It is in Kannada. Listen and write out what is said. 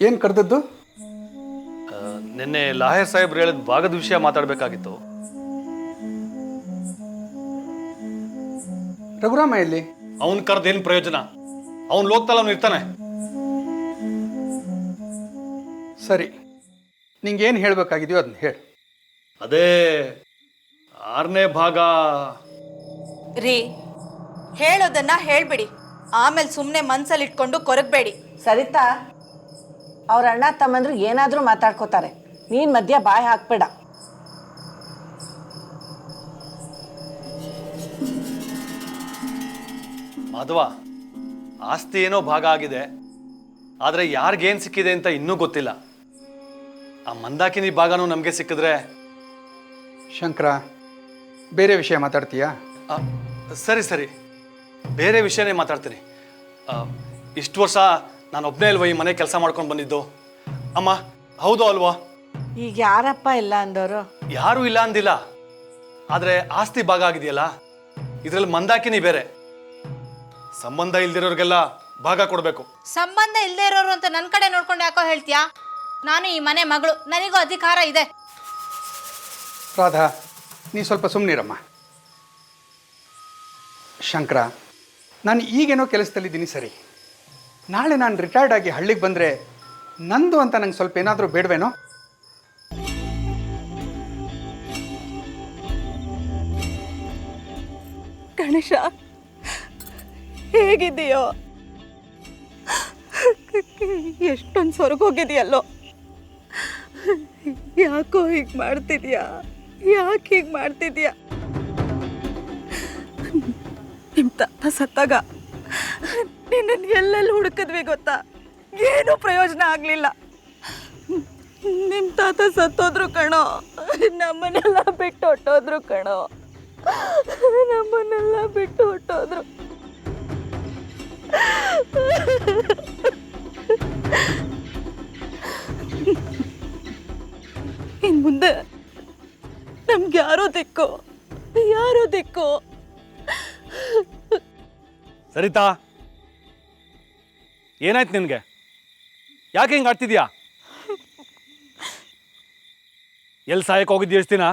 ಏನು ಕರೆದದ್ದು? ನಿನ್ನೆ ಲಾಯರ್ ಸಾಹೇಬ್ರು ಹೇಳಿದ ಭಾಗದ ವಿಷಯ ಮಾತಾಡಬೇಕಾಗಿತ್ತು. ರಘುರಾಮ ಎಲ್ಲಿ? ಅವನ್ ಕರೆದೇನು ಪ್ರಯೋಜನ? ಅವನು ಲೋಕದಲ್ಲಿ ಅವನು ಇರ್ತಾನೆ. ಸರಿ, ನಿಂಗೇನು ಹೇಳಬೇಕಾಗಿದೆಯೋ ಅದನ್ನ ಹೇಳು. ಅದೇ 6ನೇ ಭಾಗ. ರೀ, ಹೇಳೋದನ್ನ ಹೇಳ್ಬಿಡಿ, ಆಮೇಲೆ ಸುಮ್ಮನೆ ಮನ್ಸಲ್ಲಿ ಇಟ್ಕೊಂಡು ಕೊರಗಬೇಡಿ. ಸರಿತಾ, ಅವ್ರ ಅಣ್ಣ ತಮ್ಮಂದ್ರು ಏನಾದರೂ ಮಾತಾಡ್ಕೋತಾರೆ, ನೀನು ಮಧ್ಯ ಬಾಯಿ ಹಾಕ್ಬೇಡ. ಮಾಧವ, ಆಸ್ತಿ ಏನೋ ಭಾಗ ಆಗಿದೆ, ಆದರೆ ಯಾರಿಗೇನು ಸಿಕ್ಕಿದೆ ಅಂತ ಇನ್ನೂ ಗೊತ್ತಿಲ್ಲ. ಆ ಮಂದಾಕಿನಿ ಭಾಗನೂ ನಮಗೆ ಸಿಕ್ಕಿದ್ರೆ. ಶಂಕರ, ಬೇರೆ ವಿಷಯ ಮಾತಾಡ್ತೀಯಾ? ಸರಿ ಸರಿ, ಬೇರೆ ವಿಷಯನೇ ಮಾತಾಡ್ತೀನಿ. ಇಷ್ಟು ವರ್ಷ ನಾನು ಒಬ್ಬನೇ ಅಲ್ವಾ ಈ ಮನೆ ಕೆಲಸ ಮಾಡ್ಕೊಂಡು ಬಂದಿದ್ದು? ಅಮ್ಮ, ಹೌದು ಅಲ್ವಾ? ಈಗ ಯಾರಪ್ಪ ಇಲ್ಲ ಅಂದವರು? ಯಾರೂ ಇಲ್ಲ ಅಂದಿಲ್ಲ, ಆದರೆ ಆಸ್ತಿ ಭಾಗ ಆಗಿದೆಯಲ್ಲ, ಇದರಲ್ಲಿ ಮಂದಾಕಿನಿ ಬೇರೆ. ಸಂಬಂಧ ಇಲ್ದಿರೋರಿಗೆಲ್ಲ ಭಾಗ ಕೊಡಬೇಕು. ಸಂಬಂಧ ಇಲ್ಲದೆ ಇರೋರು ಅಂತ ನನ್ನ ಕಡೆ ನೋಡ್ಕೊಂಡು ಯಾಕೋ ಹೇಳ್ತೀಯಾ? ನಾನು ಈ ಮನೆ ಮಗಳು, ನನಗೂ ಅಧಿಕಾರ ಇದೆ. ರಾಧಾ, ನೀ ಸ್ವಲ್ಪ ಸುಮ್ಮನಿರಮ್ಮ. ಶಂಕರ, ನಾನು ಈಗೇನೋ ಕೆಲಸದಲ್ಲಿದ್ದೀನಿ ಸರಿ, ನಾಳೆ ನಾನು ರಿಟೈರ್ಡ್ ಆಗಿ ಹಳ್ಳಿಗೆ ಬಂದರೆ ನಂದು ಅಂತ ನಂಗೆ ಸ್ವಲ್ಪ ಏನಾದರೂ ಬೇಡವೇನೋ? ಗಣೇಶ, ಹೇಗಿದೆಯೋ? ಎಷ್ಟೊಂದು ಸ್ವರ್ಗೋಗಿದೆಯಲ್ಲೋ? ಯಾಕೋ ಹೀಗೆ ಮಾಡ್ತಿದ್ಯಾ? ಯಾಕೆ ಹೀಗೆ ಮಾಡ್ತಿದ್ಯಾ? ನಿಮ್ಮ ತಾತ ಸತ್ತಾಗ ನಿನ್ನನ್ನು ಎಲ್ಲೆಲ್ಲಿ ಹುಡುಕಿದ್ವಿ ಗೊತ್ತಾ? ಏನೂ ಪ್ರಯೋಜನ ಆಗಲಿಲ್ಲ. ನಿಮ್ಮ ತಾತ ಸತ್ತೋದ್ರು ಕಣೋ, ನಮ್ಮನ್ನೆಲ್ಲ ಬಿಟ್ಟು ಹೊಟ್ಟೋದ್ರು ಕಣೋ, ನಮ್ಮನ್ನೆಲ್ಲ ಬಿಟ್ಟು ಹೊಟ್ಟೋದ್ರು. ಇನ್ನು ಮುಂದೆ ನಮ್ಗೆ ಯಾರೋ ದಿಕ್ಕು, ಯಾರೋ ದಿಕ್ಕು. ಸರಿತಾ, ಏನಾಯ್ತು ನಿನಗೆ? ಯಾಕೆ ಹಿಂಗೆ ಆಡ್ತಿದ್ಯಾ? ಎಲ್ಲಿ ಸಾಯಕ್ಕೆ ಹೋಗಿದ್ದೀಯ ಎಷ್ಟು ದಿನ?